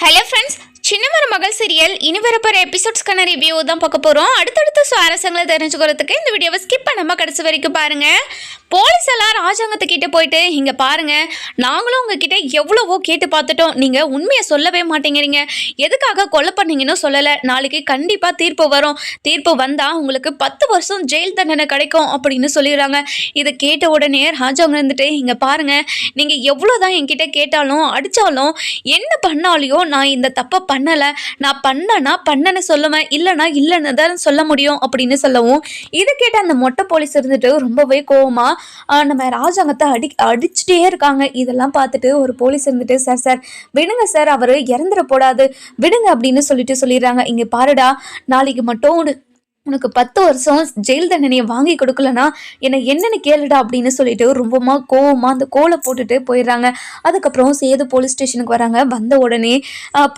Hello friends, சின்ன மருமகள் serial இனி வரப்போகிற எபிசோட்ஸ்க்கான ரிவ்யூ தான் பார்க்க போகிறோம். அடுத்தடுத்த சுவாரஸ்யங்களை தெரிஞ்சுக்கிறதுக்கு இந்த வீடியோவை ஸ்கிப் பண்ணாமல் கடைசி வரைக்கும் பாருங்கள். போலீஸ் எல்லாம் ராஜாங்கத்துக்கிட்ட போயிட்டு இங்கே பாருங்கள், நாங்களும் உங்ககிட்ட எவ்வளவோ கேட்டு பார்த்துட்டோம், நீங்கள் உண்மையை சொல்லவே மாட்டேங்கிறீங்க, எதுக்காக கொலை பண்ணீங்கன்னு சொல்லலை, நாளைக்கு கண்டிப்பாக தீர்ப்பு வரும், தீர்ப்பு வந்தால் உங்களுக்கு 10 வருஷம் ஜெயில் தண்டனை கிடைக்கும் அப்படின்னு சொல்லிடுறாங்க. இதை கேட்ட உடனே ராஜாங்க இருந்துட்டு இங்கே பாருங்கள், நீங்கள் எவ்வளோ தான் என்கிட்ட கேட்டாலும் அடித்தாலும் என்ன பண்ணாலையோ நான் இந்த தப்பை பண்ணலை, நான் பண்ணேன்னு சொல்லுவேன், இல்லைன்னு தான் சொல்ல முடியும் அப்படின்னு சொல்லவும், இதை கேட்ட அந்த மொட்டை போலீஸ் இருந்துட்டு ரொம்பவே கோவமா நம்ம ராஜாங்கத்தை அடிச்சுட்டே இருக்காங்க. இதெல்லாம் பார்த்துட்டு ஒரு போலீஸ் இருந்துட்டு சார் விடுங்க சார், அவர் இறந்துட போடாது விடுங்க அப்படின்னு சொல்லிடுறாங்க. இங்கே பாருடா, நாளைக்கு மட்டும் உனக்கு 10 வருஷம் ஜெயில் தண்டனையை வாங்கி கொடுக்கலனா என்னன்னு கேளுடா அப்படின்னு சொல்லிட்டு ரொம்பமா கோவமா அந்த கோலை போட்டுட்டு போயிடுறாங்க. அதுக்கப்புறம் சேது போலீஸ் ஸ்டேஷனுக்கு வராங்க. வந்த உடனே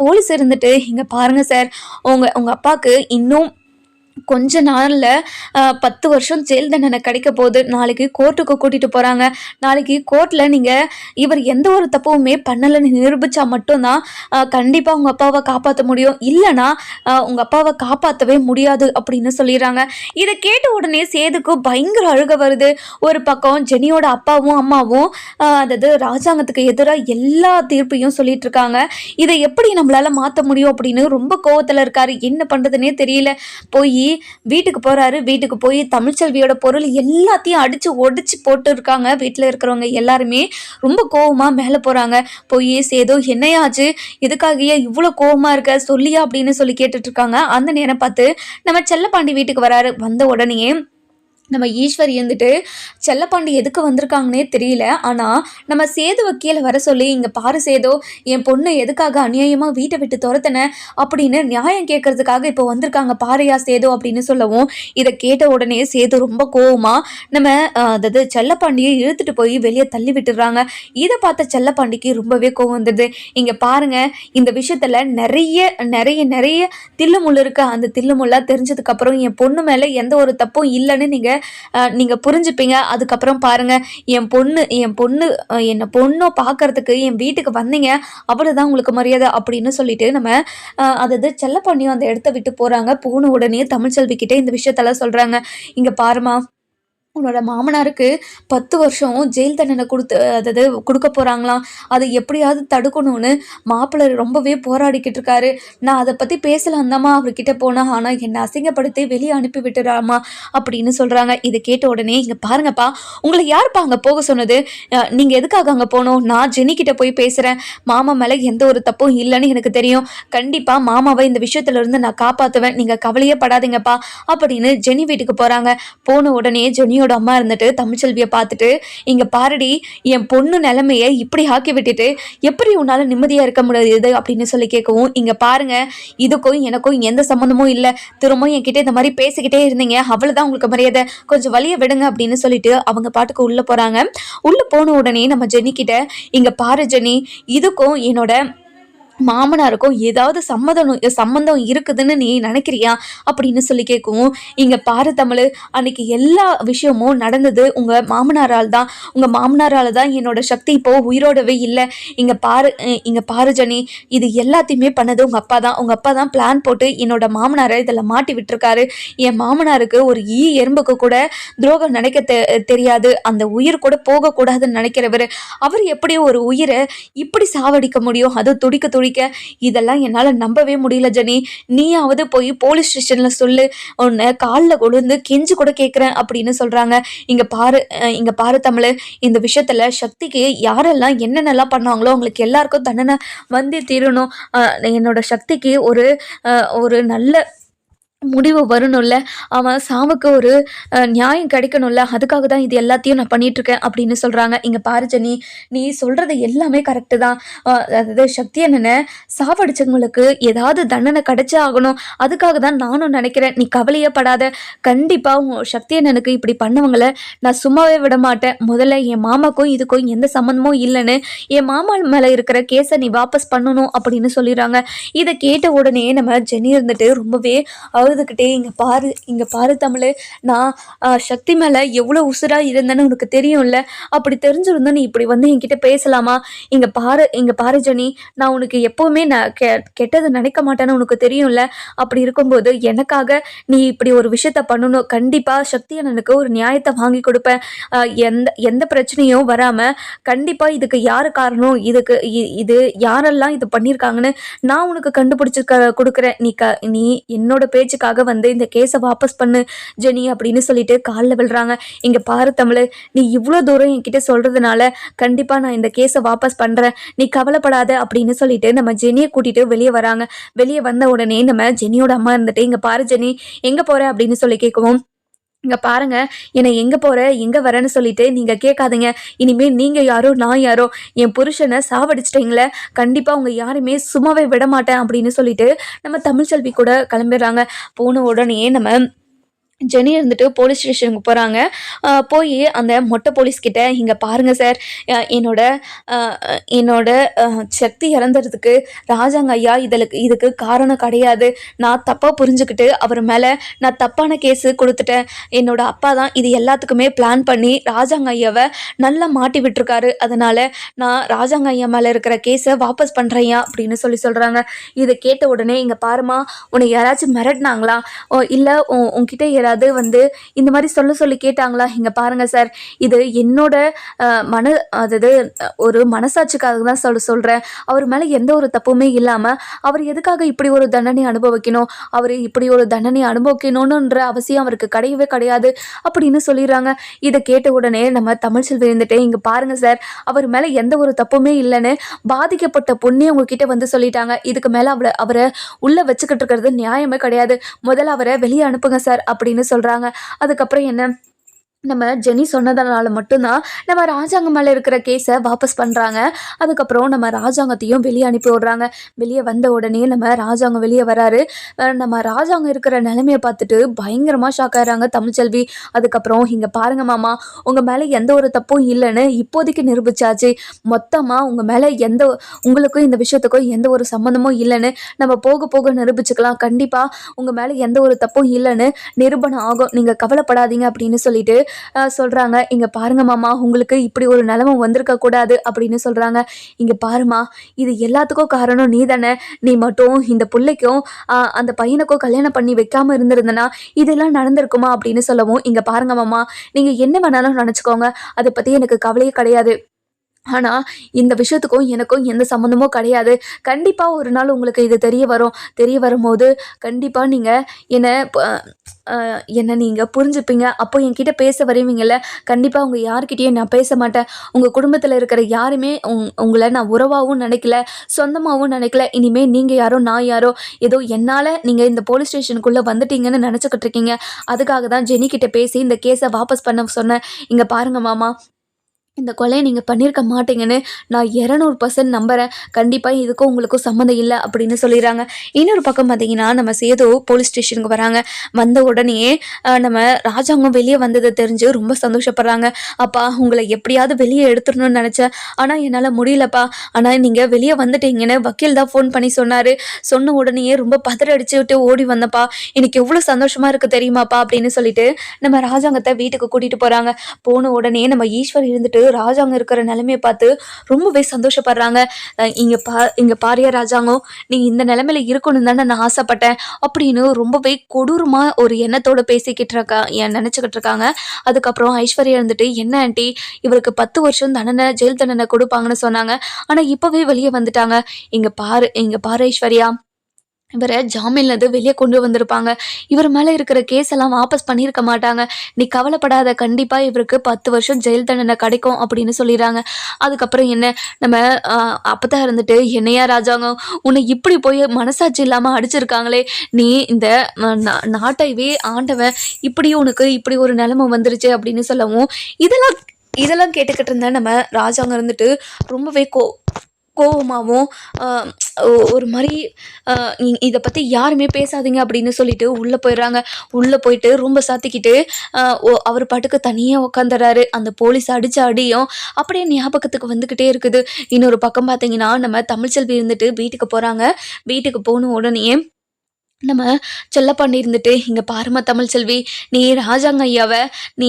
போலீஸ் இருந்துட்டு இங்கே பாருங்க சார், உங்க அப்பாவுக்கு இன்னும் கொஞ்ச நாளில் 10 வருஷம் ஜெயில் தண்டனை கிடைக்க போகுது, நாளைக்கு கோர்ட்டுக்கு கூட்டிகிட்டு போகிறாங்க, நாளைக்கு கோர்ட்டில் நீங்கள் இவர் எந்த ஒரு தப்புமே பண்ணலைன்னு நிரூபித்தா மட்டும்தான் கண்டிப்பாக உங்கள் அப்பாவை காப்பாற்ற முடியும், இல்லைனா உங்கள் அப்பாவை காப்பாற்றவே முடியாது அப்படின்னு சொல்லிடுறாங்க. இதை கேட்ட உடனே சேதுக்கு பயங்கர அழுக வருது. ஒரு பக்கம் ஜெனியோட அப்பாவும் அம்மாவும் அதாவது ராஜாங்கத்துக்கு எதிராக எல்லா தீர்ப்பையும் சொல்லிட்டு இருக்காங்க. இதை எப்படி நம்மளால மாற்ற முடியும் அப்படின்னு ரொம்ப கோவத்தில் இருக்காரு. என்ன பண்ணுறதுனே தெரியல. போய் வீட்டுக்கு போறாரு. வீட்டுக்கு போய் தமிழ்ச்செல்வியோட பொருள் எல்லாத்தையும் அடிச்சு ஒடிச்சு போட்டு இருக்காங்க. வீட்டில் இருக்கிறவங்க எல்லாருமே ரொம்ப கோவமா மேலே போறாங்க. போய் சேதோ என்னையாச்சு, எதுக்காகயே இவ்வளோ கோவமா இருக்க சொல்லியா அப்படின்னு சொல்லி கேட்டுட்டு இருக்காங்க. அந்த நேரம் பார்த்து நம்ம செல்லப்பாண்டி வீட்டுக்கு வராரு. வந்த உடனே நம்ம ஈஸ்வரி இருந்துட்டு செல்லப்பாண்டி எதுக்கு வந்திருக்காங்கன்னே தெரியல, ஆனால் நம்ம சேது வக்கீல வர சொல்லி இங்கே பாரு சேதோ, என் பொண்ணு எதுக்காக அநியாயமாக வீட்டை விட்டு துரத்தின அப்படின்னு நியாயம் கேட்கறதுக்காக இப்போ வந்திருக்காங்க பாரியா சேதோ அப்படின்னு சொல்லவும், இதை கேட்ட உடனே சேது ரொம்ப கோவமா நம்ம அதாவது செல்லப்பாண்டியை இழுத்துட்டு போய் வெளியே தள்ளி விட்டுடுறாங்க. இதை பார்த்த செல்லப்பாண்டிக்கு ரொம்பவே கோவம் வந்துடுது. இங்கே பாருங்க, இந்த விஷயத்தில் நிறைய நிறைய நிறைய தில்லுமுள்ளு இருக்கு. அந்த தில்லுமுள்ளா தெரிஞ்சதுக்கப்புறம் என் பொண்ணு மேலே எந்த ஒரு தப்பும் இல்லைன்னு நீங்கள் புரிஞ்சுப்பீங்க. அதுக்கப்புறம் பாருங்க, என் பொண்ணு என்னை பொண்ணோ பார்க்கறதுக்கு என் வீட்டுக்கு வந்தீங்க, அவ்வளோதான் உங்களுக்கு மரியாதை அப்படின்னு சொல்லிட்டு நம்ம அதாவது செல்லப்பாண்டியும் அந்த இடத்த விட்டு போகிறாங்க. போன உடனே தமிழ்ச்செல்வி கிட்டே இந்த விஷயத்தெல்லாம் சொல்கிறாங்க. இங்கே பாருமா, உன்னோட மாமனாருக்கு 10 வருஷம் ஜெயில் தண்டனை அதாவது கொடுக்க போகிறாங்களாம், அதை எப்படியாவது தடுக்கணும்னு மாப்பிள்ளை ரொம்பவே போராடிக்கிட்டு இருக்காரு. நான் அதை பற்றி பேசலாம் தாம்மா அவர்கிட்ட போனேன், ஆனால் என்னை அசிங்கப்படுத்தி வெளியே அனுப்பி விட்டுறாமா அப்படின்னு சொல்கிறாங்க. இதை கேட்ட உடனே இங்கே பாருங்கப்பா, உங்களை யாருப்பா அங்கே போக சொன்னது, நீங்கள் எதுக்காக அங்கே போகணும், நான் ஜெனிக்கிட்ட போய் பேசுகிறேன், மாமா மேலே எந்த ஒரு தப்பும் இல்லைன்னு எனக்கு தெரியும், கண்டிப்பாக மாமாவை இந்த விஷயத்துலேருந்து நான் காப்பாற்றுவேன், நீங்கள் கவலையே படாதீங்கப்பா அப்படின்னு ஜெனி வீட்டுக்கு போகிறாங்க. போன உடனே ஜெனியோட அம்மா இருந்துட்டு தமிழ்ச்செல்வியை பார்த்துட்டு, இங்க பாருடி, என் பொண்ணு நிலைமையை இப்படி ஆக்கி விட்டுட்டு எப்படி உன்னால நிம்மதியா இருக்க முடியாது அப்படின்னு சொல்லி கேட்கவும், இங்க பாருங்க, இதுக்கும் எனக்கும் எந்த சம்மந்தமும் இல்லை, திரும்ப என்கிட்ட இந்த மாதிரி பேசிக்கிட்டே இருந்தீங்க, அவ்வளவுதான் உங்களுக்கு மரியாதை, கொஞ்சம் வழிய விடுங்க அப்படின்னு சொல்லிட்டு அவங்க பாட்டுக்கு உள்ள போறாங்க. உள்ள போன உடனே நம்ம ஜெனி கிட்ட, இங்க பாரு ஜெனி, இதுக்கும் என்னோட மாமனாருக்கும் ஏதாவது சம்மந்தம் இருக்குதுன்னு நீ நினைக்கிறியா அப்படின்னு சொல்லி கேட்கவும், இங்க பாரு தமிழ், அன்னைக்கு எல்லா விஷயமும் நடந்தது உங்க மாமனாரால் தான், உங்க மாமனாரால் தான் என்னோட சக்தி இப்போ உயிரோடவே இல்லை. இங்க பாரு ஜெனி, இது எல்லாத்தையுமே பண்ணது உங்க அப்பா தான் பிளான் போட்டு என்னோட மாமனாரை இதில் மாட்டி விட்டுருக்காரு. என் மாமனாருக்கு ஒரு எறும்புக்கு கூட துரோகம் நினைக்க தெரியாது, அந்த உயிர் கூட போகக்கூடாதுன்னு நினைக்கிறவர், அவர் எப்படி ஒரு உயிரை இப்படி சாவடிக்க முடியும், அது துடிக்க இதெல்லாம் என்னால நம்பவே முடியல ஜெனி, நீயாவது போய் போலீஸ் ஸ்டேஷன்ல சொல்லு, உன்னை காலில் கொழுந்து கெஞ்சு கூட கேட்குறேன் அப்படின்னு சொல்றாங்க. இங்க பாரு தமிழ், இந்த விஷயத்துல சக்திக்கு யாரெல்லாம் என்னென்னலாம் பண்ணாங்களோ அவங்களுக்கு எல்லாருக்கும் தண்டனை வந்து தீரணும், என்னோட சக்திக்கு ஒரு நல்ல முடிவு வரணும்ல, அவன் சாவுக்கு ஒரு நியாயம் கிடைக்கணும்ல, அதுக்காக தான் இது எல்லாத்தையும் நான் பண்ணிகிட்ருக்கேன் அப்படின்னு சொல்கிறாங்க. இங்கே பாரு ஜெனி, நீ சொல்கிறது எல்லாமே கரெக்டு தான், அதாவது சக்தி என்னென்ன சாவடிச்சவங்களுக்கு ஏதாவது தண்டனை கிடைச்சே ஆகணும், அதுக்காக தான் நானும் நினைக்கிறேன், நீ கவலையே படாத, கண்டிப்பாக சக்தி என்னனுக்கு இப்படி பண்ணவங்களை நான் சும்மாவே விட மாட்டேன், முதல்ல என் மாமாக்கும் இதுக்கும் எந்த சம்மந்தமும் இல்லைன்னு என் மாமா மேலே இருக்கிற கேஸை நீ வாபஸ் பண்ணணும் அப்படின்னு சொல்லிடுறாங்க. இதை கேட்ட உடனே நம்ம ஜெனி இருந்துட்டு ரொம்பவே அழுதுகிட்டே, இங்கே பாரு தமிழ், நான் சக்தி மேலே எவ்வளோ உசுராக இருந்தேன்னு உனக்கு தெரியும்ல, அப்படி தெரிஞ்சிருந்தா நீ இப்படி வந்து என்கிட்ட பேசலாமா? இங்கே பாரு ஜெனி, நான் உனக்கு எப்போவுமே நான் கெட்டது நினைக்க மாட்டேன்னு உனக்கு தெரியும்ல, அப்படி இருக்கும்போது எனக்காக நீ இப்படி ஒரு விஷயத்த பண்ணணும். கண்டிப்பாக சக்தி அண்ணனுக்கு ஒரு நியாயத்தை வாங்கி கொடுப்பேன். எந்த எந்த பிரச்சனையும் வராமல் கண்டிப்பாக இதுக்கு யார் காரணம், இது யாரெல்லாம் இது பண்ணியிருக்காங்கன்னு நான் உனக்கு கண்டுபிடிச்சி கொடுக்குறேன். நீ என்னோட பேச்சுக்காக வந்து இந்த கேஸை வாபஸ் பண்ணு ஜெனி அப்படின்னு சொல்லிட்டு காலில் விழுறாங்க. இங்கே பாரு தமிழ், நீ இவ்வளோ தூரம் என்கிட்ட சொல்கிறதுனால கண்டிப்பாக நான் இந்த கேஸை வாபஸ் பண்ணுறேன், நீ கவலைப்படாத அப்படின்னு சொல்லிட்டு நம்ம ஜெனியை கூட்டிகிட்டு வெளியே வராங்க. வெளியே வந்த உடனே நம்ம ஜெனியோட அம்மா இருந்துட்டு, இங்கே பாரு ஜெனி, எங்கே போகிற அப்படின்னு சொல்லி கேட்கவும், இங்கே பாருங்க, என்னை எங்கே போகிற எங்கே வரேன்னு சொல்லிட்டு நீங்கள் கேட்காதீங்க. இனிமேல் நீங்கள் யாரோ நான் யாரோ, என் புருஷனை சாவடிச்சிட்டிங்களே, கண்டிப்பாக உங்கள் யாருமே சும்மாவே விட மாட்டேன் அப்படின்னு சொல்லிட்டு நம்ம தமிழ்ச்செல்வி கூட கிளம்பிடுறாங்க. போன உடனே நம்ம ஜெனி இருந்துட்டு போலீஸ் ஸ்டேஷனுக்கு போகிறாங்க. போய் அந்த மொட்டை போலீஸ்கிட்ட, இங்கே பாருங்கள் சார், என்னோட என்னோட சக்தி இறந்துறதுக்கு ராஜாங்க ஐயா இதுக்கு காரணம் கிடையாது. நான் தப்பாக புரிஞ்சுக்கிட்டு அவர் மேலே நான் தப்பான கேஸு கொடுத்துட்டேன். என்னோட அப்பா தான் இது எல்லாத்துக்குமே பிளான் பண்ணி ராஜாங்க ஐயாவை நல்லா மாட்டி விட்டுருக்காரு. அதனால் நான் ராஜாங்க ஐயா மேலே இருக்கிற கேஸை வாபஸ் பண்ணுறேயா அப்படின்னு சொல்கிறாங்க. இதை கேட்ட உடனே, இங்கே பாருமா, உன்னை யாராச்சும் மிரட்டினாங்களா, இல்லை உன்கிட்ட யாராவது வந்து இந்த மாதிரி சொல்லி கேட்டாங்களா? இங்கே பாருங்கள் சார், இது என்னோட அதாவது ஒரு மனசாட்சிக்காக தான் சொல்கிறேன். அவர் மேலே எந்த ஒரு தப்புமே இல்லாமல் அவர் எதுக்காக இப்படி ஒரு தண்டனை அனுபவிக்கணும், அவர் இப்படி ஒரு தண்டனை அனுபவிக்கணும்ன்ற அவசியம் அவருக்கு கிடையவே கிடையாது அப்படின்னு சொல்லிடுறாங்க. இதை கேட்ட உடனே நம்ம தமிழ்ச்செல்வி இருந்துட்டு, இங்கே பாருங்கள் சார், அவர் மேலே எந்த ஒரு தப்புமே இல்லைன்னு பாதிக்கப்பட்ட பொண்ணே உங்ககிட்ட வந்து சொல்லிட்டாங்க. இதுக்கு மேலே அவரை உள்ளே வச்சுக்கிட்டு இருக்கிறது நியாயமே கிடையாது. முதல்ல அவரை வெளியே அனுப்புங்க சார் அப்படின்னு சொல்கிறாங்க. அதுக்கப்புறம் என்ன, நம்ம ஜெனி சொன்னதுனால மட்டும்தான் நம்ம ராஜாங்கம் மேலே இருக்கிற கேஸை வாபஸ் பண்ணுறாங்க. அதுக்கப்புறம் நம்ம ராஜாங்கத்தையும் வெளியே அனுப்பி விடுறாங்க. வெளியே வந்த உடனே நம்ம ராஜாங்கம் வெளியே வராரு. நம்ம ராஜாங்கம் இருக்கிற நிலைமையை பார்த்துட்டு பயங்கரமாக ஷாக் ஆகிறாங்க தமிழ்ச்செல்வி. அதுக்கப்புறம், இங்கே பாருங்க மாமா, உங்கள் மேலே எந்த ஒரு தப்பும் இல்லைன்னு இப்போதைக்கு நிரூபிச்சாச்சு. மொத்தமாக உங்கள் மேலே உங்களுக்கும் இந்த விஷயத்துக்கும் எந்த ஒரு சம்மந்தமும் இல்லைன்னு நம்ம போக போக நிரூபிச்சுக்கலாம். கண்டிப்பாக உங்கள் மேலே எந்த ஒரு தப்பும் இல்லைன்னு நிரூபணம் ஆகும், நீங்கள் கவலைப்படாதீங்க அப்படின்னு சொல்லிட்டு சொல்கிறாங்க. இங்கே பாருங்க மாமா, உங்களுக்கு இப்படி ஒரு நிலைமை வந்திருக்க கூடாது அப்படின்னு சொல்கிறாங்க. இங்கே பாருமா, இது எல்லாத்துக்கும் காரணம் நீ தானே. நீ மட்டும் இந்த பிள்ளைக்கும் அந்த பையனுக்கும் கல்யாணம் பண்ணி வைக்காமல் இருந்திருந்தனா இதெல்லாம் நடந்திருக்குமா அப்படின்னு சொல்லவும், இங்கே பாருங்க மாமா, நீங்கள் என்ன வேணாலும் நினச்சிக்கோங்க, அதை பற்றி எனக்கு கவலையே கிடையாது. ஆனால் இந்த விஷயத்துக்கும் எனக்கும் எந்த சம்மந்தமும் கிடையாது. கண்டிப்பாக ஒரு நாள் உங்களுக்கு இது தெரிய வரும்போது கண்டிப்பாக நீங்கள் என்னை நீங்கள் புரிஞ்சுப்பீங்க. அப்போ என்கிட்ட பேச வருவீங்கள்ல, கண்டிப்பாக உங்கள் யார்கிட்டையும் நான் பேச மாட்டேன். உங்கள் குடும்பத்தில் இருக்கிற யாருமே உங்களை நான் உறவாகவும் நினைக்கல, சொந்தமாகவும் நினைக்கல. இனிமேல் நீங்கள் யாரோ நான் யாரோ, ஏதோ என்னால் நீங்கள் இந்த போலீஸ் ஸ்டேஷனுக்குள்ளே வந்துட்டீங்கன்னு நினச்சிக்கிட்டு இருக்கீங்க. அதுக்காக தான் ஜெனிக்கிட்ட பேசி இந்த கேஸை வாபஸ் பண்ண சொன்னேன். இங்கே பாருங்கள் மாமா, இந்த கொலையை நீங்கள் பண்ணியிருக்க மாட்டீங்கன்னு நான் 200% நம்புகிறேன். கண்டிப்பாக இதுக்கும் உங்களுக்கும் சம்மந்தம் இல்லை அப்படின்னு சொல்லிடுறாங்க. இன்னொரு பக்கம் பார்த்தீங்கன்னா, நம்ம சேது போலீஸ் ஸ்டேஷனுக்கு வராங்க. வந்த உடனே நம்ம ராஜாங்கம் வெளியே வந்ததை தெரிஞ்சு ரொம்ப சந்தோஷப்படுறாங்க. அப்பா, உங்களை எப்படியாவது வெளியே எடுத்துடணும்னு நினச்சேன், ஆனால் என்னால் முடியலப்பா. ஆனால் நீங்கள் வெளியே வந்துட்டீங்கன்னு வக்கீல் தான் ஃபோன் பண்ணி சொன்னார். சொன்ன உடனேயே ரொம்ப பதறடிச்சு விட்டு ஓடி வந்தப்பா. எனக்கு எவ்வளோ சந்தோஷமாக இருக்குது தெரியுமாப்பா அப்படின்னு சொல்லிட்டு நம்ம ராஜாங்கத்தை வீட்டுக்கு கூட்டிகிட்டு போகிறாங்க. போன உடனே நம்ம ஈஸ்வர் இருந்துட்டு ராஜாங்க இருக்கிற நிலைமையை பார்த்து ரொம்பவே சந்தோஷப்படுறாங்க. இங்க பாரியா ராஜாங்கம், நீ இந்த நிலைமையில இருக்கணும் தானே நான் ஆசைப்பட்டேன் அப்படின்னு ரொம்பவே கொடூரமா ஒரு எண்ணத்தோட நினைச்சுக்கிட்டு இருக்காங்க. அதுக்கப்புறம் ஐஸ்வர்யா இருந்துட்டு, என்ன ஆண்டி, இவருக்கு 10 வருஷம் ஜெயில் தண்டனை கொடுப்பாங்கன்னு சொன்னாங்க, ஆனா இப்பவே வெளியே வந்துட்டாங்க. இங்க பாரு ஐஸ்வர்யா, இவரை ஜாமீன்லேருந்து வெளியே கொண்டு வந்திருப்பாங்க. இவர் மேலே இருக்கிற கேஸ் எல்லாம் வாபஸ் பண்ணியிருக்க மாட்டாங்க. நீ கவலைப்படாத, கண்டிப்பாக இவருக்கு 10 வருஷம் ஜெயில் தண்டனை கிடைக்கும் அப்படின்னு சொல்லிடுறாங்க. அதுக்கப்புறம் என்ன, நம்ம அப்பதான் இருந்துட்டு, என்னையா ராஜாங்கம், உன்னை இப்படி போய் மனசாட்சி இல்லாமல் அடிச்சிருக்காங்களே, நீ இந்த நாட்டைவே ஆண்டவன், உனக்கு இப்படி ஒரு நிலைமை வந்துருச்சு அப்படின்னு சொல்லவும், இதெல்லாம் கேட்டுக்கிட்டு இருந்த நம்ம ராஜாங்க இருந்துட்டு ரொம்பவே கோவமாகவும் ஒரு மாதிரி இதை பற்றி யாருமே பேசாதீங்க அப்படின்னு சொல்லிட்டு உள்ளே போயிடுறாங்க. உள்ளே போயிட்டு ரொம்ப சாத்திக்கிட்டு அவர் பாட்டுக்கு தனியாக உட்காந்துறாரு. அந்த போலீஸ் அடித்த அடியும் அப்படியே ஞாபகத்துக்கு வந்துக்கிட்டே இருக்குது. இன்னொரு பக்கம் பார்த்தீங்கன்னா, நம்ம தமிழ்ச்செல்வி இருந்துட்டு வீட்டுக்கு போகிறாங்க. வீட்டுக்கு போன உடனே நம்ம செல்லப்பாண்டி இருந்துட்டு, "இங்க பாரும்மா தமிழ்ச்செல்வி, நீ ராஜாங்க ஐயாவ நீ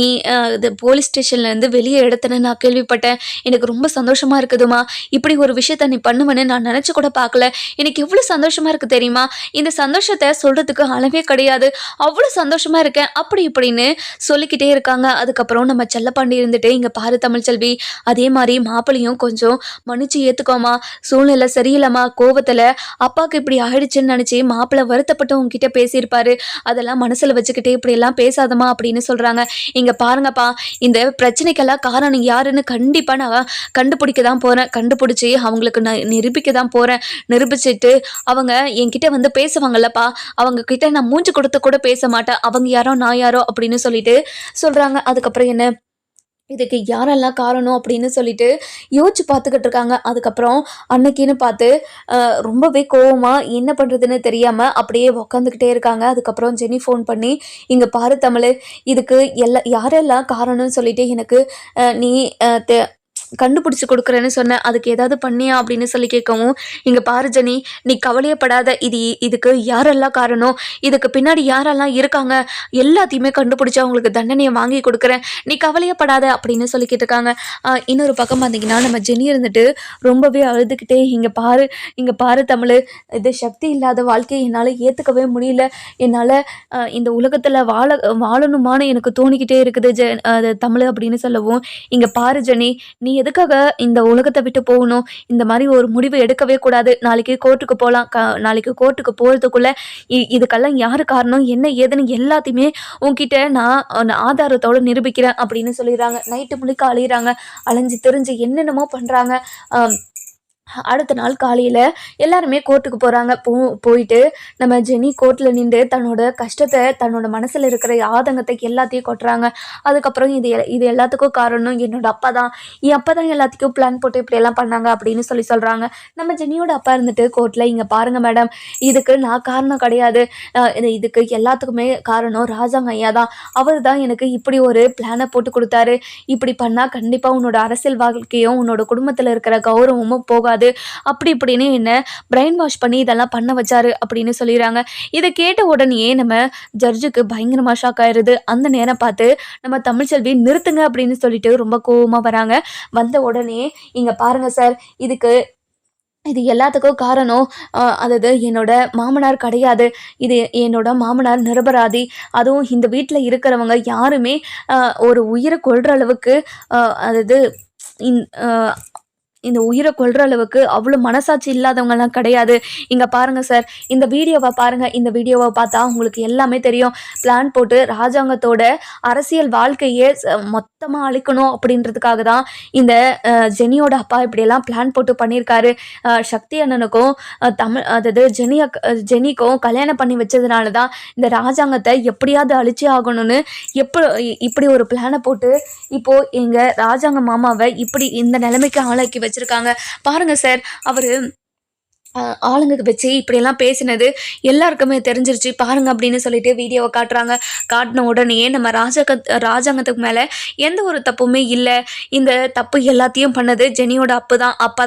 இது போலீஸ் ஸ்டேஷன்லேருந்து வெளியே எடுத்தேன்னு நான் கேள்விப்பட்டேன். எனக்கு ரொம்ப சந்தோஷமா இருக்குதும்மா. இப்படி ஒரு விஷயத்த நீ பண்ணுவேன்னு நான் நெனச்சு கூட பார்க்கல. எனக்கு எவ்வளோ சந்தோஷமா இருக்கு தெரியுமா? இந்த சந்தோஷத்த சொல்றதுக்கு அளவே கிடையாது. அவ்வளோ சந்தோஷமா இருக்கேன்." அப்படி இப்படின்னு சொல்லிக்கிட்டே இருக்காங்க. அதுக்கப்புறம் நம்ம செல்லப்பாண்டி இருந்துட்டு, "இங்க பாரு தமிழ்ச்செல்வி, அதே மாரி மாப்பிளையும் கொஞ்சம் மன்னிச்சு ஏத்துக்கோம்மா. சூழ்நிலை சரியில்லம்மா. கோவத்துல அப்பாவுக்கு இப்படி ஆயிடுச்சுன்னு நினச்சி மாப்பிள்ளை வருத்தப்பட்டு உங்ககிட்ட பேசியிருப்பாரு. அதெல்லாம் மனசில் வச்சுக்கிட்டு இப்படியெல்லாம் பேசாதம்மா" அப்படின்னு சொல்கிறாங்க. இங்கே பாருங்கப்பா, இந்த பிரச்சனைக்கெல்லாம் காரணம் யாருன்னு கண்டிப்பாக நான் கண்டுபிடிக்க தான் போகிறேன். கண்டுபிடிச்சி அவங்களுக்கு நான் நிரூபிக்க தான் போகிறேன். நிரூபிச்சுட்டு அவங்க என்கிட்ட வந்து பேசுவாங்கல்லப்பா, அவங்க கிட்ட நான் மூஞ்சி கொடுத்து கூட பேச மாட்டேன். அவங்க யாரோ நான் யாரோ அப்படின்னு சொல்லிட்டு சொல்கிறாங்க. அதுக்கப்புறம் என்ன, இதுக்கு யாரெல்லாம் காரணம் அப்படின்னு சொல்லிட்டு யோசிச்சு பார்த்துக்கிட்டு இருக்காங்க. அதுக்கப்புறம் அன்னைக்குன்னு பார்த்து ரொம்பவே கோவமா என்ன பண்ணுறதுன்னு தெரியாமல் அப்படியே உக்காந்துக்கிட்டே இருக்காங்க. அதுக்கப்புறம் ஜெனி ஃபோன் பண்ணி, "இங்கே பாரு தமிழ், இதுக்கு யாரெல்லாம் காரணம்னு சொல்லிட்டு எனக்கு நீ கண்டுபிடிச்சு கொடுக்குறேன்னு சொன்னேன். அதுக்கு ஏதாவது பண்ணியா அப்படின்னு சொல்லி கேட்கவும், "இங்கே பாரு ஜெனி, நீ கவலையப்படாத. இதுக்கு யாரெல்லாம் காரணம், இதுக்கு பின்னாடி யாரெல்லாம் இருக்காங்க, எல்லாத்தையுமே கண்டுபிடிச்சு அவங்களுக்கு தண்டனையை வாங்கி கொடுக்குறேன். நீ கவலையப்படாத" அப்படின்னு சொல்லிக்கிட்டு இருக்காங்க. இன்னொரு பக்கம் பார்த்தீங்கன்னா, நம்ம ஜெனி இருந்துட்டு ரொம்பவே அழுதுகிட்டே, இங்கே பாரு தமிழ், இது சக்தி இல்லாத வாழ்க்கையை என்னால் ஏற்றுக்கவே முடியல. என்னால் இந்த உலகத்தில் வாழணுமான்னு எனக்கு தோணிக்கிட்டே இருக்குது அது தமிழ் அப்படின்னு சொல்லவும், "இங்கே பாரு ஜெனி, நீ எதுக்காக இந்த உலகத்தை விட்டு போகணும்? இந்த மாதிரி ஒரு முடிவு எடுக்கவே கூடாது. நாளைக்கு கோர்ட்டுக்கு போகலாம். நாளைக்கு கோர்ட்டுக்கு போகிறதுக்குள்ள இதுக்கெல்லாம் யார் காரணம், என்ன ஏதுன்னு எல்லாத்தையுமே உன்கிட்ட நான் ஆதாரத்தோடு நிரூபிக்கிறேன்" அப்படின்னு சொல்லிடுறாங்க. நைட்டு முழுக்க அழியிறாங்க. அலைஞ்சு திரிஞ்சு என்னென்னமோ பண்ணுறாங்க. அடுத்த நாள் காலையில் எல்லாருமே கோர்ட்டுக்கு போகிறாங்க. போயிட்டு நம்ம ஜெனி கோர்ட்டில் நின்று தன்னோட கஷ்டத்தை, தன்னோட மனசில் இருக்கிற ஆதங்கத்தை எல்லாத்தையும் கொட்டுறாங்க. அதுக்கப்புறம் இது எல்லாத்துக்கும் காரணம் என்னோட அப்பா தான். என் அப்பா தான் எல்லாத்துக்கும் பிளான் போட்டு இப்படியெல்லாம் பண்ணாங்க அப்படின்னு சொல்கிறாங்க. நம்ம ஜெனியோட அப்பா இருந்துட்டு கோர்ட்டில், "இங்கே பாருங்கள் மேடம், இதுக்கு நான் காரணம் கிடையாது. இதுக்கு எல்லாத்துக்குமே காரணம் ராஜாங்க ஐயா தான். அவர் தான் எனக்கு இப்படி ஒரு பிளானை போட்டு கொடுத்தாரு. இப்படி பண்ணால் கண்டிப்பாக உன்னோட அரசியல் வாழ்க்கையும் உன்னோட குடும்பத்தில் இருக்கிற கௌரவமும் போகாது. அப்படி இப்படின்னு என்ன பிரெயின் வாஷ் பண்ணி இதெல்லாம் பண்ண வச்சாரு" அப்படின்னு சொல்லிடுறாங்க. இதை கேட்ட உடனேயே நம்ம ஜட்ஜுக்கு பயங்கரமா ஷாக் ஆயிருது. அந்த நேரம் பார்த்து நம்ம தமிழ்ச்செல்வி, "நிறுத்துங்க" அப்படின்னு சொல்லிட்டு ரொம்ப கோவமா வராங்க. வந்த உடனே, "இங்க பாருங்க சார், இது எல்லாத்துக்கும் காரணம் அதாவது என்னோட மாமனார் கிடையாது. இது என்னோட மாமனார் நிரபராதி. அதுவும் இந்த வீட்டில் இருக்கிறவங்க யாருமே ஒரு உயிரை கொல்ற அளவுக்கு அதாவது இந் இந்த உயிரை கொல்ற அளவுக்கு அவ்வளோ மனசாட்சி இல்லாதவங்கலாம் கிடையாது. இங்கே பாருங்கள் சார், இந்த வீடியோவை பாருங்கள். இந்த வீடியோவை பார்த்தா உங்களுக்கு எல்லாமே தெரியும். பிளான் போட்டு ராஜாங்கத்தோட அரசியல் வாழ்க்கையே மொத்தமாக அழிக்கணும் அப்படின்றதுக்காக தான் இந்த ஜெனியோட அப்பா இப்படியெல்லாம் பிளான் போட்டு பண்ணியிருக்காரு. சக்தி அண்ணனுக்கும் அதாவது ஜெனிக்கும் கல்யாணம் பண்ணி வச்சதுனால தான் இந்த ராஜாங்கத்தை எப்படியாவது அழிச்சே ஆகணும்னு இப்படி ஒரு பிளானை போட்டு இப்போது எங்கள் ராஜாங்க மாமாவை இப்படி இந்த நிலைமைக்கு ஆளாக்கி வச்சுருக்காங்க. பாருங்க சார், அவர் ஆளுங்க வச்சு இப்படியெல்லாம் பேசினது எல்லாருக்குமே தெரிஞ்சிருச்சு பாருங்க" அப்படின்னு சொல்லிட்டு வீடியோவை காட்டுறாங்க. காட்டின உடனே நம்ம ராஜாங்கத்துக்கு மேலே எந்த ஒரு தப்புமே இல்லை, இந்த தப்பு எல்லாத்தையும் பண்ணது ஜெனியோட அப்பா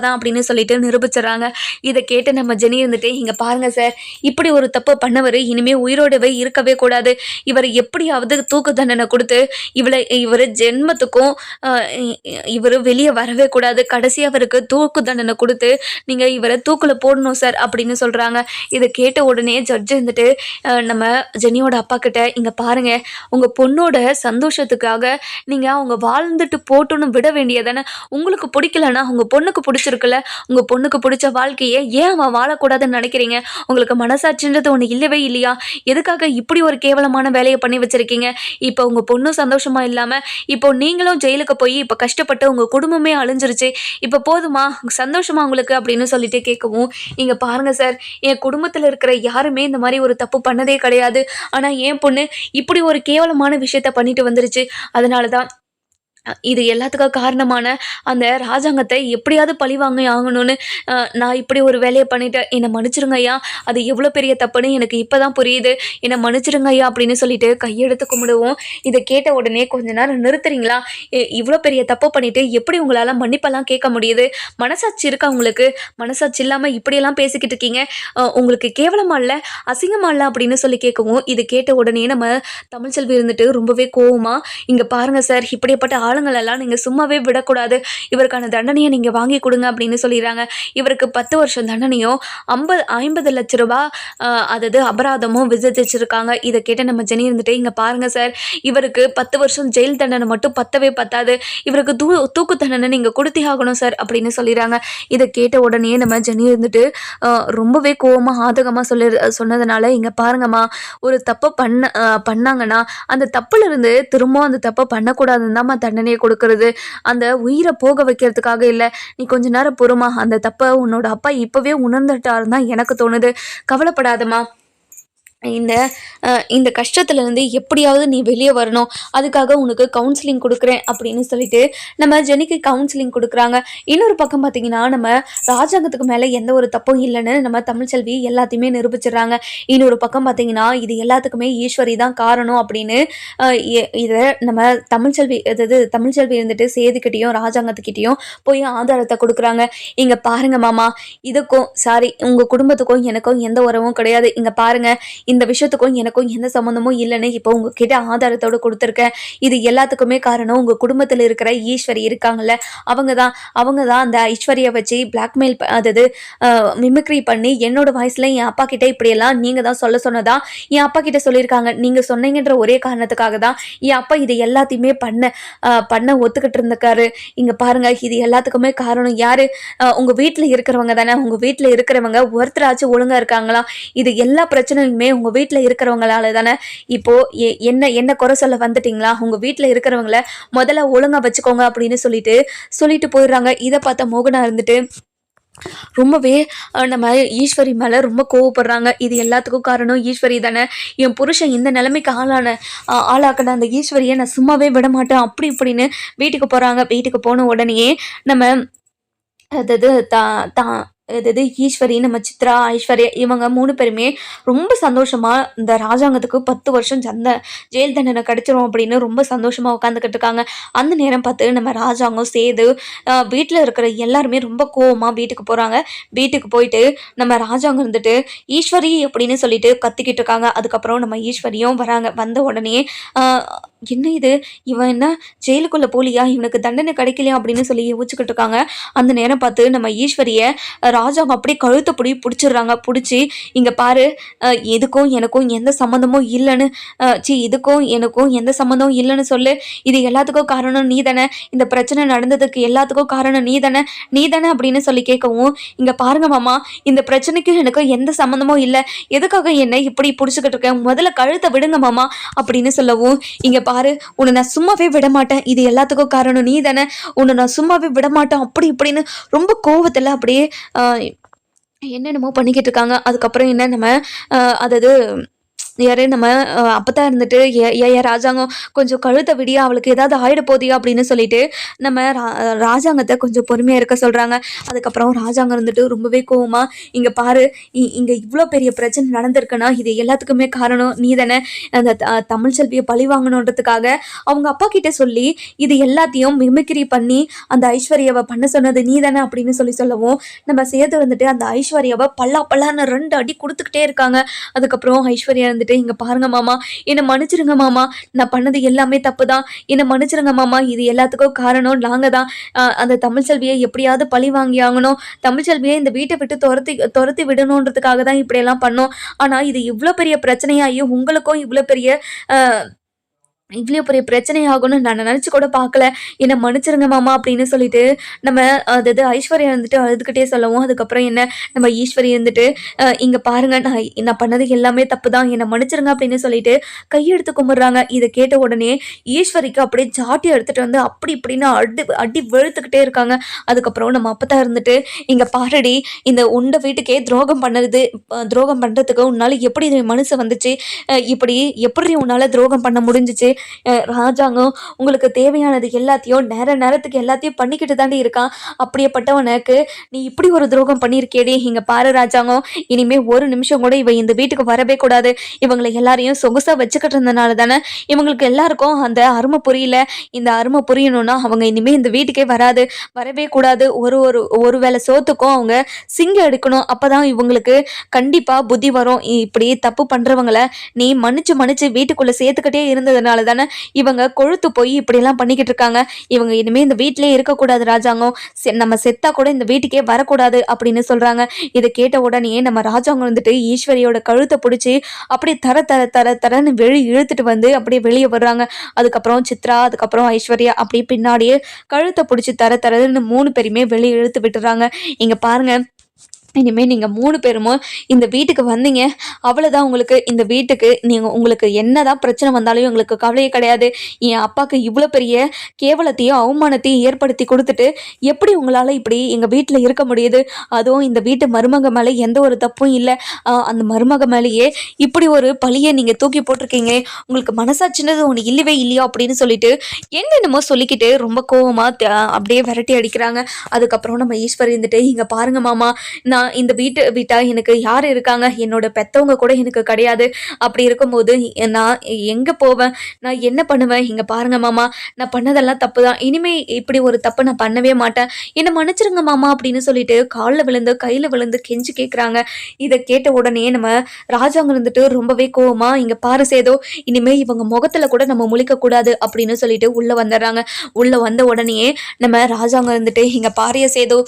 தான் அப்படின்னு சொல்லிட்டு நிரூபிச்சிடறாங்க. இதை கேட்டு நம்ம ஜெனி இருந்துட்டு, "இங்கே பாருங்க சார், இப்படி ஒரு தப்பு பண்ணவர் இனிமேல் உயிரோடவே இருக்கவே கூடாது. இவர் எப்படியாவது தூக்கு தண்டனை கொடுத்து இவர் ஜென்மத்துக்கும் இவர் வெளியே வரவே கூடாது. கடைசியாக அவருக்கு தூக்கு தண்டனை கொடுத்து நீங்கள் இவரை தூக்கில் போடணும் சார்" அப்படின்னு சொல்கிறாங்க. இதை கேட்ட உடனே ஜட்ஜ் இருந்துட்டு நம்ம ஜெனியோட அப்பா கிட்ட, "இங்கே பாருங்க, உங்கள் பொண்ணோட சந்தோஷத்துக்காக நீங்கள் அவங்க வாழ்ந்துட்டு போட்டுன்னு விட வேண்டியதானே. உங்களுக்கு பிடிக்கலன்னா உங்கள் பொண்ணுக்கு பிடிச்சிருக்குல்ல, உங்கள் பொண்ணுக்கு பிடிச்ச வாழ்க்கையை ஏன் அவன் வாழக்கூடாதுன்னு நினைக்கிறீங்க? உங்களுக்கு மனசாட்சின்றது ஒன்று இல்லவே இல்லையா? எதுக்காக இப்படி ஒரு கேவலமான வேலையை பண்ணி வச்சுருக்கீங்க? இப்போ உங்கள் பொண்ணும் சந்தோஷமாக இல்லாமல் இப்போ நீங்களும் ஜெயிலுக்கு போய் இப்போ கஷ்டப்பட்டு உங்கள் குடும்பமே அழிஞ்சிருச்சு. இப்போ போதுமா, சந்தோஷமா உங்களுக்கு?" அப்படின்னு சொல்லிட்டு கேட்கவும், "இங்கே பாருங்கள் சார், என் குடும்பத்தில் இருக்கிற யாருமே இந்த மாதிரி ஒரு தப்பு பண்ணதே கிடையாது. ஆனால் என் பொண்ணு இப்படி ஒரு கேவலமான விஷயத்த பண்ணிட்டு வந்துருச்சு. அதனால தான் இது எல்லாத்துக்கும் காரணமான அந்த ராஜாங்கத்தை எப்படியாவது பழிவாங்க ஆகணும்னு நான் இப்படி ஒரு வேலையை பண்ணிட்டேன். என்னை மன்னிச்சிருங்க ஐயா. அது எவ்வளோ பெரிய தப்புன்னு எனக்கு இப்போ தான் புரியுது. என்னை மன்னிச்சிருங்க ஐயா அப்படின்னு சொல்லிட்டு கையெடுத்து கும்பிடுவோம். இதை கேட்ட உடனே கொஞ்ச நேரம் நிறுத்துறீங்களா? இவ்வளோ பெரிய தப்பு பண்ணிட்டு எப்படி உங்களால் மன்னிப்பெல்லாம் கேட்க முடியுது? மனசாட்சி இருக்கா உங்களுக்கு? மனசாட்சி இல்லாமல் இப்படியெல்லாம் பேசிக்கிட்டு இருக்கீங்க. உங்களுக்கு கேவலமா இல்லை, அசிங்கமா இல்லை அப்படின்னு சொல்லி கேட்கவும், இது கேட்ட உடனே நம்ம தமிழ்ச்செல்வி இருந்துட்டு ரொம்பவே கோவமா, இங்கே பாருங்கள் சார், இப்படிப்பட்ட ஆளுங்களெல்லாம் நீங்கள் சும்மாவே விடக்கூடாது. இவருக்கான தண்டனையை நீங்கள் வாங்கி கொடுங்க அப்படின்னு சொல்லிடுறாங்க. இவருக்கு 10 வருஷம் தண்டனையும் 50 லட்ச ரூபா அதாவது அபராதமும் விதிச்சிருக்காங்க. இதை கேட்ட நம்ம ஜெனி இருந்துட்டு, இங்கே பாருங்கள் சார், இவருக்கு 10 வருஷம் ஜெயில் தண்டனை மட்டும் பத்தவே பத்தாது. இவருக்கு தூக்கு தண்டனை நீங்கள் கொடுத்தே ஆகணும் சார் அப்படின்னு சொல்லிடுறாங்க. இதை கேட்ட உடனே நம்ம ஜெனி இருந்துட்டு ரொம்பவே கோவமாக ஆதகமாக சொன்னதுனால, இங்கே பாருங்கம்மா, ஒரு தப்பை பண்ணாங்கன்னா அந்த தப்புலேருந்து திரும்பவும் அந்த தப்பை பண்ணக்கூடாதுன்னு தான்மா தண்டனையை கொடுக்கறது. அந்த உயிரை போக வைக்கிறதுக்காக இல்லை. நீ கொஞ்ச நேரம் பொறுமா, அந்த தப்பை உன்னோட அப்பா இப்போவே உணர்ந்துட்டாருன்னு தான் எனக்கு தோணுது. கவலைப்படாதம்மா, இந்த இந்த கஷ்டத்துலேருந்து எப்படியாவது நீ வெளியே வரணும். அதுக்காக உனக்கு கவுன்சிலிங் கொடுக்குறேன் அப்படின்னு சொல்லிட்டு நம்ம ஜெனிக்கு கவுன்சிலிங் கொடுக்குறாங்க. இன்னொரு பக்கம் பார்த்தீங்கன்னா, நம்ம ராஜாங்கத்துக்கு மேலே எந்த ஒரு தப்பும் இல்லைன்னு நம்ம தமிழ்ச்செல்வி எல்லாத்தையுமே நிரூபிச்சிடுறாங்க. இன்னொரு பக்கம் பார்த்தீங்கன்னா, இது எல்லாத்துக்குமே ஈஸ்வரி தான் காரணம் அப்படின்னு இதை நம்ம தமிழ்ச்செல்வி இருந்துட்டு சேதுக்கிட்டேயும் ராஜாங்கத்துக்கிட்டேயும் போய் ஆதாரத்தை கொடுக்குறாங்க. இங்கே பாருங்க மாமா, இதுக்கும் உங்கள் குடும்பத்துக்கும் எனக்கும் எந்த உறவும் கிடையாது. இங்கே பாருங்க, இந்த விஷயத்துக்கும் எனக்கும் எந்த சம்மந்தமும் இல்லைன்னு இப்போ உங்ககிட்ட ஆதாரத்தோடு கொடுத்துருக்கேன். இது எல்லாத்துக்குமே காரணம் உங்கள் குடும்பத்தில் இருக்கிற ஈஸ்வரி இருக்காங்கல்ல, அவங்க தான் அந்த ஐஸ்வர்யை வச்சு பிளாக்மெயில், அதாவது மிமிக்ரி பண்ணி என்னோட வாய்ஸில் என் அப்பா கிட்டே இப்படியெல்லாம் நீங்கள் தான் சொன்னதா என் அப்பா கிட்ட சொல்லியிருக்காங்க. நீங்கள் சொன்னீங்கன்ற ஒரே காரணத்துக்காக தான் என் அப்பா இது எல்லாத்தையுமே பண்ண ஒத்துக்கிட்டு இருந்திருக்காரு. இங்கே பாருங்கள், இது எல்லாத்துக்குமே காரணம் யார்? உங்கள் வீட்டில் இருக்கிறவங்க தானே. உங்கள் வீட்டில் இருக்கிறவங்க ஒருத்தராச்சும் ஒழுங்காக இருக்காங்களா? இது எல்லா பிரச்சனையுமே உங்கள் வீட்டில் இருக்கிறவங்களால தானே. இப்போது என்ன குறை சொல்ல வந்துட்டிங்களா? உங்கள் வீட்டில் இருக்கிறவங்கள முதல்ல ஒழுங்காக வச்சுக்கோங்க அப்படின்னு சொல்லிட்டு போயிடுறாங்க. இதை பார்த்த மோகனா இருந்துட்டு ரொம்பவே நம்ம ஈஸ்வரி மேலே ரொம்ப கோவப்படுறாங்க. இது எல்லாத்துக்கும் காரணம் ஈஸ்வரி தானே. என் புருஷன் இந்த நிலைமைக்கு ஆளாக்கின அந்த ஈஸ்வரியை நான் சும்மாவே விட மாட்டேன் அப்படி இப்படின்னு வீட்டுக்கு போகிறாங்க. வீட்டுக்கு போன உடனேயே நம்ம அதாவது ஈஸ்வரி, நம்ம சித்ரா, ஐஸ்வர்யா இவங்க 3 பேருமே ரொம்ப சந்தோஷமாக இந்த ராஜாங்கத்துக்கு 10 வருஷம் ஜெயில் தண்டனை கிடைச்சிரும் அப்படின்னு ரொம்ப சந்தோஷமாக உட்காந்துக்கிட்டு இருக்காங்க. அந்த நேரம் பார்த்து நம்ம ராஜாங்கம் சேது வீட்டில் இருக்கிற எல்லாருமே ரொம்ப கோவமாக வீட்டுக்கு போகிறாங்க. வீட்டுக்கு போயிட்டு நம்ம ராஜாங்கம் இருந்துட்டு ஈஸ்வரி அப்படின்னு சொல்லிட்டு கத்திக்கிட்டு இருக்காங்க. அதுக்கப்புறம் நம்ம ஈஸ்வரியும் வராங்க. வந்த உடனே என்ன இது, இவன் என்ன ஜெயிலுக்குள்ளே போலியா, இவனுக்கு தண்டனை கிடைக்கலையா அப்படின்னு சொல்லி யோசிச்சுக்கிட்டு இருக்காங்க. அந்த நேரம் பார்த்து நம்ம ஈஸ்வரியை ராஜாங்க அப்படியே கழுத்தை பிடிச்சிடுறாங்க. பிடிச்சி, இங்கே பாரு, இதுக்கும் எனக்கும் எந்த சம்மந்தமும் இல்லைன்னு இதுக்கும் எனக்கும் எந்த சம்மந்தமும் இல்லைன்னு சொல்லு. இது எல்லாத்துக்கும் காரணம் நீ தானே. இந்த பிரச்சனை நடந்ததுக்கு எல்லாத்துக்கும் காரணம் நீ தானே அப்படின்னு சொல்லி கேட்கவும், இங்கே பாருங்க மாமா, இந்த பிரச்சனைக்கு எனக்கு எந்த சம்மந்தமும் இல்லை. எதுக்காக என்னை இப்படி பிடிச்சிக்கிட்டு இருக்கேன்? முதல்ல கழுத்தை விடுங்க மாமா அப்படின்னு சொல்லவும், இங்கே பாரு, உன்னை நான் சும்மாவே விட மாட்டேன். இது எல்லாத்துக்கும் காரணம் நீ தானே. உன்னை நான் சும்மாவே விட மாட்டேன் அப்படி இப்படின்னு ரொம்ப கோவத்தில் அப்படியே என்னென்னமோ பண்ணிக்கிட்டு இருக்காங்க. அதுக்கப்புறம் என்ன, நம்ம அதாவது யாரே நம்ம அப்பதான் இருந்துட்டு ராஜாங்கம் கொஞ்சம் கழுத்தை விடியா, அவளுக்கு ஏதாவது ஆயிட போதியா அப்படின்னு சொல்லிட்டு நம்ம ராஜாங்கத்தை கொஞ்சம் பொறுமையாக இருக்க சொல்கிறாங்க. அதுக்கப்புறம் ராஜாங்கம் இருந்துட்டு ரொம்பவே கோவமா, இங்கே பாரு, இங்கே இவ்வளோ பெரிய பிரச்சனை நடந்திருக்குன்னா இது எல்லாத்துக்குமே காரணம் நீ தானே. அந்த தமிழ்ச்செல்வியை பழி வாங்கணுன்றதுக்காக அவங்க அப்பா கிட்டே சொல்லி இது எல்லாத்தையும் மிமிக்ரி பண்ணி அந்த ஐஸ்வர்யாவை பண்ண சொன்னது நீ தானே அப்படின்னு சொல்லவும், நம்ம சேது வந்துட்டு அந்த ஐஸ்வர்யாவை பல்லான்னு 2 அடி கொடுத்துக்கிட்டே இருக்காங்க. அதுக்கப்புறம் ஐஸ்வர்யா இங்க பாருங்க மாமா, என்னை மன்னிச்சிருங்க மாமா, நான் பண்ணது எல்லாமே தப்பு தான், என்னை மன்னிச்சிருங்க மாமா, இது எல்லாத்துக்கும் காரணம் நாங்க தான். அந்த தமிழ்ச்செல்வியை எப்படியாவது பழி வாங்கி ஆகணும், தமிழ்ச்செல்வியை இந்த வீட்டை விட்டு துரத்தி விடணுன்றதுக்காக தான் இப்படியெல்லாம் பண்ணோம். ஆனா இது இவ்வளோ பெரிய பிரச்சனையாகி உங்களுக்கும் இவ்வளோ பெரிய பிரச்சனை ஆகும்னு நான் நினச்சி கூட பார்க்கல, என்னை மன்னிச்சிருங்க மாமா அப்படின்னு சொல்லிட்டு நம்ம அதாவது ஐஸ்வர்யா இருந்துட்டு அழுதுகிட்டே சொல்லவும், அதுக்கப்புறம் என்ன நம்ம ஈஸ்வரி இருந்துட்டு இங்கே பாருங்க, நான் பண்ணது எல்லாமே தப்பு தான், என்னை மன்னிச்சிருங்க அப்படின்னு சொல்லிட்டு கையெடுத்து கும்பிட்றாங்க. இதை கேட்ட உடனே ஈஸ்வரிக்கு அப்படியே ஜாட்டி எடுத்துகிட்டு வந்து அப்படி இப்படின்னு அடி வெளுத்துக்கிட்டே இருக்காங்க. அதுக்கப்புறம் நம்ம அப்பதான் இருந்துட்டு, இங்கே பாரடி, இந்த உண்ட வீட்டுக்கே துரோகம் பண்ணுறதுக்கு உன்னால் எப்படி மனசு வந்துச்சு, இப்படி எப்படி உன்னால் துரோகம் பண்ண முடிஞ்சிச்சு, ராஜாங்கம் உங்களுக்கு தேவையானது எல்லாத்தையும் நேரத்துக்கு எல்லாத்தையும் பண்ணிக்கிட்டு தாண்டி இருக்கான். அப்படியேப்பட்டவனுக்கு நீ இப்படி ஒரு துரோகம் பண்ணியிருக்கேடி. இங்கே பாரு ராஜாங்கம், இனிமே ஒரு நிமிஷம் கூட இவ இந்த வீட்டுக்கு வரவே கூடாது. இவங்களை எல்லாரையும் சொகுசாக வச்சுக்கிட்டு இருந்தனால தானே இவங்களுக்கு எல்லாருக்கும் அந்த அருமை புரியல. இந்த அருமை புரியணும்னா அவங்க இனிமேல் இந்த வீட்டுக்கே வரவே கூடாது. ஒரு வேளை சோத்துக்கும் அவங்க சிங்கம் எடுக்கணும். அப்பதான் இவங்களுக்கு கண்டிப்பா புத்தி வரும். இப்படி தப்பு பண்றவங்களை நீ மன்னிச்சு வீட்டுக்குள்ள சேர்த்துக்கிட்டே இருந்ததுனால தானே இவங்க கொழுத்து போய் இப்படியெல்லாம் பண்ணிக்கிட்டு இருக்காங்க. இவங்க இனிமே இந்த வீட்டிலே இருக்கக்கூடாது ராஜாங்கம், நம்ம செத்தா கூட இந்த வீட்டுக்கே வரக்கூடாது அப்படின்னு சொல்றாங்க. இதை கேட்ட உடனே நம்ம ராஜாங்கம் வந்துட்டு ஈஸ்வரியோட கழுத்தை பிடிச்சி அப்படியே தரன்னு இழுத்துட்டு வந்து அப்படியே வெளியே வர்றாங்க. அதுக்கப்புறம் சித்ரா, அதுக்கப்புறம் ஐஸ்வர்யா அப்படியே பின்னாடியே கழுத்தை பிடிச்சி தரன்னு 3 பேருமே வெளியே இழுத்து விட்டுறாங்க. இங்க பாருங்க, இனிமேல் நீங்கள் 3 பேரும் இந்த வீட்டுக்கு வந்தீங்க, அவ்வளோதான். இந்த வீட்டுக்கு உங்களுக்கு என்னதான் பிரச்சனை வந்தாலும் எங்களுக்கு கவலையே கிடையாது. என் அப்பாவுக்கு இவ்வளோ பெரிய கேவலத்தையும் அவமானத்தையும் ஏற்படுத்தி கொடுத்துட்டு எப்படி உங்களால் இப்படி எங்கள் வீட்டில் இருக்க முடியுது? அதுவும் இந்த வீட்டு மருமக மேலே எந்த ஒரு தப்பும் இல்லை. அந்த மருமக மேலேயே இப்படி ஒரு பழியை நீங்கள் தூக்கி போட்டிருக்கீங்க. உங்களுக்கு மனசாட்சினது ஒன்று இல்லவே இல்லையோ அப்படின்னு சொல்லிட்டு என்னென்னமோ சொல்லிக்கிட்டு ரொம்ப கோவமாக அப்படியே விரட்டி அடிக்கிறாங்க. அதுக்கப்புறம் நம்ம ஈஸ்வரி இருந்துட்டு, இங்கே பாருங்க மாமா, நான் இந்த வீட்டா எனக்கு யார் இருக்காங்க? என்னோட பெத்தவங்க கூட எனக்கு கிடையாது. அப்படி இருக்கும்போது நான் எங்கே போவேன்? நான் என்ன பண்ணுவேன்? இங்கே பாருங்க மாமா, நான் பண்ணதெல்லாம் தப்பு தான். இனிமே இப்படி ஒரு தப்பு நான் பண்ணவே மாட்டேன். என்னை மன்னிச்சிருங்க மாமா அப்படின்னு சொல்லிட்டு காலில் விழுந்து கையில் விழுந்து கெஞ்சி கேட்குறாங்க. இதை கேட்ட உடனே நம்ம ராஜாங்க இருந்துட்டு ரொம்பவே கோவமா, இங்கே பாரு சேதோ, இனிமே இவங்க முகத்துல கூட நம்ம முழிக்கக்கூடாது அப்படின்னு சொல்லிட்டு உள்ள வந்துடுறாங்க. உள்ள வந்த உடனே நம்ம ராஜாங்க இருந்துட்டு, இங்கே பாரிய சேதோ,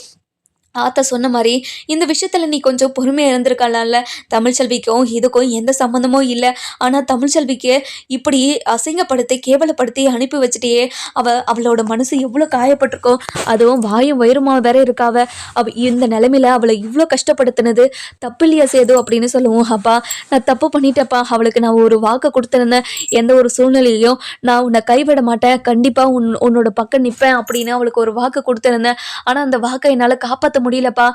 ஆத்தா சொன்ன மாதிரி இந்த விஷயத்தில் நீ கொஞ்சம் பொறுமையாக இருந்திருக்கலாம்ல. தமிழ்ச்செல்விக்கும் இதுக்கும் எந்த சம்மந்தமும் இல்லை. ஆனால் தமிழ்ச்செல்விக்கு இப்படி அசிங்கப்படுத்தி கேவலப்படுத்தி அனுப்பி வச்சுட்டே அவளோட மனசு எவ்வளோ காயப்பட்டிருக்கோம். அதுவும் வாயும் வயிறுமா வேற இருக்காவ. இந்த நிலைமையில அவளை இவ்வளோ கஷ்டப்படுத்தினது தப்பு இல்லையா சேது அப்படின்னு சொல்லுவோம். அப்பா, நான் தப்பு பண்ணிட்டேப்பா. அவளுக்கு நான் ஒரு வாக்கு கொடுத்துருந்தேன், எந்த ஒரு சூழ்நிலையிலையும் நான் உன்னை கைவிட மாட்டேன், கண்டிப்பாக உன்னோட பக்கம் நிற்பேன் அப்படின்னு அவளுக்கு ஒரு வாக்கு கொடுத்துருந்தேன். ஆனால் அந்த வாக்கை என்னால் காப்பாற்ற முடியலப்பா.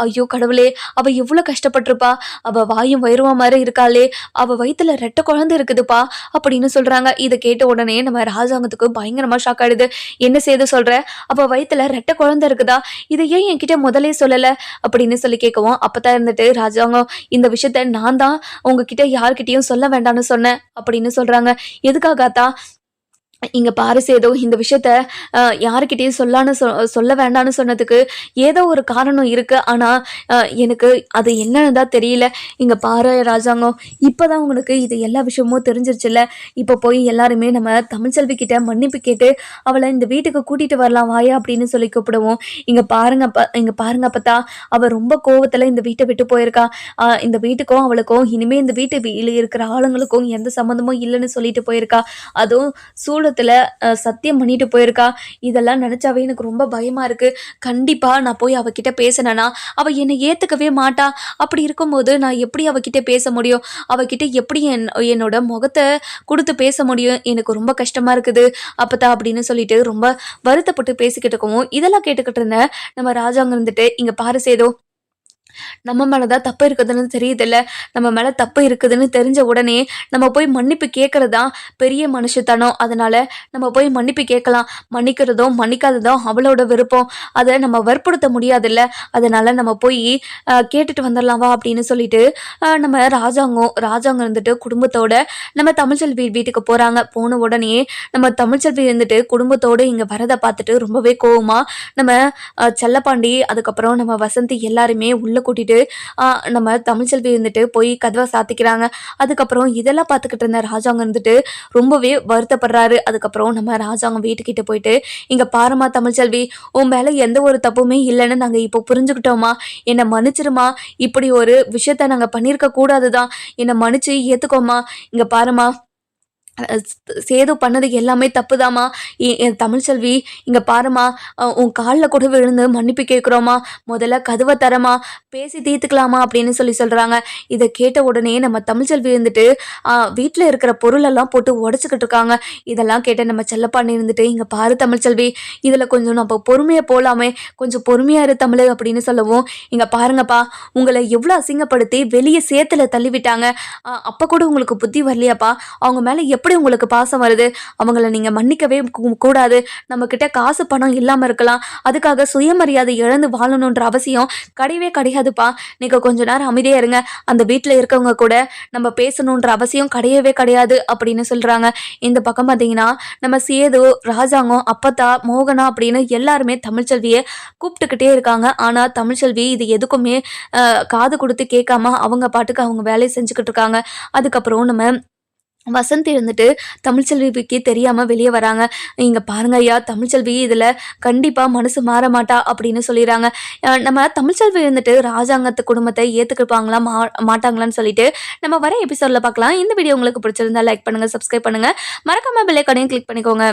ஐயோ கடவுளே, அவ எவ்வளவு கஷ்டப்பட்டிருப்பா. அவ வாயும் வயிறுவா மாதிரி இருக்காளே, அவ வயித்துல 2 குழந்தை இருக்குதுப்பா அப்படின்னு சொல்றாங்க. இதை கேட்ட உடனே நம்ம ராஜாங்கத்துக்கு பயங்கரமா ஷாக் ஆயிடுது. என்ன செய்து சொல்ற? அவ வயித்துல 2 குழந்தை இருக்குதா? இதை ஏன் என்கிட்ட முதலே சொல்லல அப்படின்னு சொல்லி கேட்கவும், அப்பதான் இருந்துட்டு ராஜாங்கம், இந்த விஷயத்த நான் தான் உங்ககிட்ட யார்கிட்டயும் சொல்ல வேண்டாம்னு சொன்னேன் அப்படின்னு சொல்றாங்க. எதுக்காகத்தா? இங்கே பாரு சேதோ, இந்த விஷயத்த யாருக்கிட்டேயும் சொல்ல வேண்டாம்னு சொன்னதுக்கு ஏதோ ஒரு காரணம் இருக்குது. ஆனால் எனக்கு அது என்னன்னு தான் தெரியல. இங்கே பாரு ராஜாங்கம், இப்போ தான் உங்களுக்கு இது எல்லா விஷயமும் தெரிஞ்சிருச்சுல்ல. இப்போ போய் எல்லாருமே நம்ம தமிழ்ச்செல்வி கிட்ட மன்னிப்பு கேட்டு அவளை இந்த வீட்டுக்கு கூட்டிகிட்டு வரலாம் வாயா அப்படின்னு சொல்லி கூப்பிடுவோம். இங்கே பாருங்க அப்பத்தா, அவள் ரொம்ப கோவத்தில் இந்த வீட்டை விட்டு போயிருக்கா. இந்த வீட்டுக்கும் அவளுக்கும் இனிமேல் இந்த வீட்டில் இருக்கிற ஆளுங்களுக்கும் எந்த சம்மந்தமும் இல்லைன்னு சொல்லிட்டு போயிருக்கா. அதுவும் சத்தியம் பண்ணிட்டு போயிருக்கா. இதெல்லாம் நினைச்சாவே எனக்கு ரொம்ப பயமா இருக்கு. கண்டிப்பா நான் போய் அவகிட்ட பேசினேன்னா அவ என்னை ஏத்துக்கவே மாட்டா. அப்படி இருக்கும்போது நான் எப்படி அவகிட்ட பேச முடியும்? அவகிட்ட எப்படி என்னோட முகத்தை கொடுத்து பேச முடியும்? எனக்கு ரொம்ப கஷ்டமா இருக்குது அப்பதா அப்படின்னு சொல்லிட்டு ரொம்ப வருத்தப்பட்டு பேசிக்கிட்டு இருக்கவும், இதெல்லாம் கேட்டுக்கிட்டு இருந்த நம்ம ராஜாங்க இருந்துட்டு, இங்க பாரு சேதோ, நம்ம மேலதான் தப்பு இருக்குதுன்னு தெரியுதுல்ல. நம்ம மேல தப்பு இருக்குதுன்னு தெரிஞ்ச உடனே நம்ம போய் மன்னிப்பு கேட்கறதா பெரிய மனுஷத்தனம். அதனால நம்ம போய் மன்னிப்பு கேட்கலாம். மன்னிக்கிறதும் மன்னிக்காததும் அவளோட விருப்பம். அதை நம்ம வற்புறுத்த முடியாதுல்ல. அதனால நம்ம போய் கேட்டுட்டு வந்துடலாம் வா அப்படின்னு சொல்லிட்டு நம்ம ராஜாங்கம் இருந்துட்டு குடும்பத்தோட நம்ம தமிழ்ச்செல்வி வீட்டுக்கு போறாங்க. போன உடனே நம்ம தமிழ்ச்செல்வி இருந்துட்டு குடும்பத்தோடு இங்க வரதை பார்த்துட்டு ரொம்பவே கோவமா நம்ம செல்லப்பாண்டி, அதுக்கப்புறம் நம்ம வசந்தி எல்லாருமே உள்ள கூட்டிட்டு நம்ம தமிழ்ச்செல்வி இருந்துட்டு போய் கதவை சாத்திக்கிறாங்க. அதுக்கப்புறம் இதெல்லாம் பார்த்துக்கிட்டு இருந்த ராஜாங்க இருந்துட்டு ரொம்பவே வருத்தப்படுறாரு. அதுக்கப்புறம் நம்ம ராஜாங்கம் வீட்டுக்கிட்ட போயிட்டு, இங்க பாருமா தமிழ்ச்செல்வி, உன் மேல எந்த ஒரு தப்புமே இல்லைன்னு நாங்க இப்போ புரிஞ்சுக்கிட்டோமா, என்னை மன்னிச்சிருமா. இப்படி ஒரு விஷயத்த நாங்க பண்ணியிருக்க கூடாதுதான், என்னை மன்னிச்சு ஏத்துக்கோமா. இங்க பாருமா, சேது பண்ணது எல்லாமே தப்புதாம்மா. என் தமிழ்ச்செல்வி, இங்கே பாருமா, உன் காலில் கூட விழுந்து மன்னிப்பு கேட்குறோமா, முதல்ல கதவை தரமா, பேசி தீர்த்துக்கலாமா அப்படின்னு சொல்கிறாங்க. இதை கேட்ட உடனே நம்ம தமிழ்ச்செல்வி இருந்துட்டு வீட்டில் இருக்கிற பொருளெல்லாம் போட்டு உடச்சிக்கிட்டு இருக்காங்க. இதெல்லாம் கேட்ட நம்ம செல்லப்பாண்டி இருந்துட்டு, இங்கே பாரு தமிழ்ச்செல்வி, இதில் கொஞ்சம் நம்ம பொறுமையாக போகலாமே, கொஞ்சம் பொறுமையாக இரு தமிழ் அப்படின்னு சொல்லவும், இங்கே பாருங்கப்பா, உங்களை எவ்வளோ அசிங்கப்படுத்தி வெளியே சேத்துல தள்ளிவிட்டாங்க. அப்போ கூட உங்களுக்கு புத்தி வரலையாப்பா? அவங்க மேலே எப்படி உங்களுக்கு பாசம் வருது? அவங்கள நீங்கள் மன்னிக்கவே கூடாது. நம்மக்கிட்ட காசு பணம் இல்லாமல் இருக்கலாம், அதுக்காக சுயமரியாதை இழந்து வாழணுன்ற அவசியம் கிடையவே கிடையாதுப்பா. நீங்கள் கொஞ்ச நேரம் அமைதியாக இருங்க. அந்த வீட்டில் இருக்கவங்க கூட நம்ம பேசணுன்ற அவசியம் கிடையவே கிடையாது அப்படின்னு சொல்கிறாங்க. இந்த பக்கம் பார்த்தீங்கன்னா நம்ம சேது, ராஜாங்கம், அப்பத்தா, மோகனா அப்படின்னு எல்லாருமே தமிழ்ச்செல்வியை கூப்பிட்டுக்கிட்டே இருக்காங்க. ஆனால் தமிழ்ச்செல்வி இது எதுக்குமே காது கொடுத்து கேட்காம அவங்க பாட்டுக்கு அவங்க வேலையை செஞ்சுக்கிட்டு இருக்காங்க. அதுக்கப்புறம் நம்ம வசந்த் இருந்துட்டு தமிழ்ச்செல்விக்கு தெரியாமல் வெளியே வராங்க. இங்கே பாருங்க ஐயா, தமிழ்ச்செல்வி இதில் கண்டிப்பாக மனசு மாற மாட்டா அப்படின்னு சொல்லிடுறாங்க. நம்ம தமிழ்ச்செல்வி இருந்துட்டு ராஜாங்கத்து குடும்பத்தை ஏற்றுக்குப்பாங்களா மாட்டாங்களான்னு சொல்லிட்டு நம்ம வர எபிசோடில் பார்க்கலாம். இந்த வீடியோ உங்களுக்கு பிடிச்சிருந்தா லைக் பண்ணுங்கள், சப்ஸ்கிரைப் பண்ணுங்கள், மறக்காமல் பெல் ஐகானையும் கிளிக் பண்ணிக்கோங்க.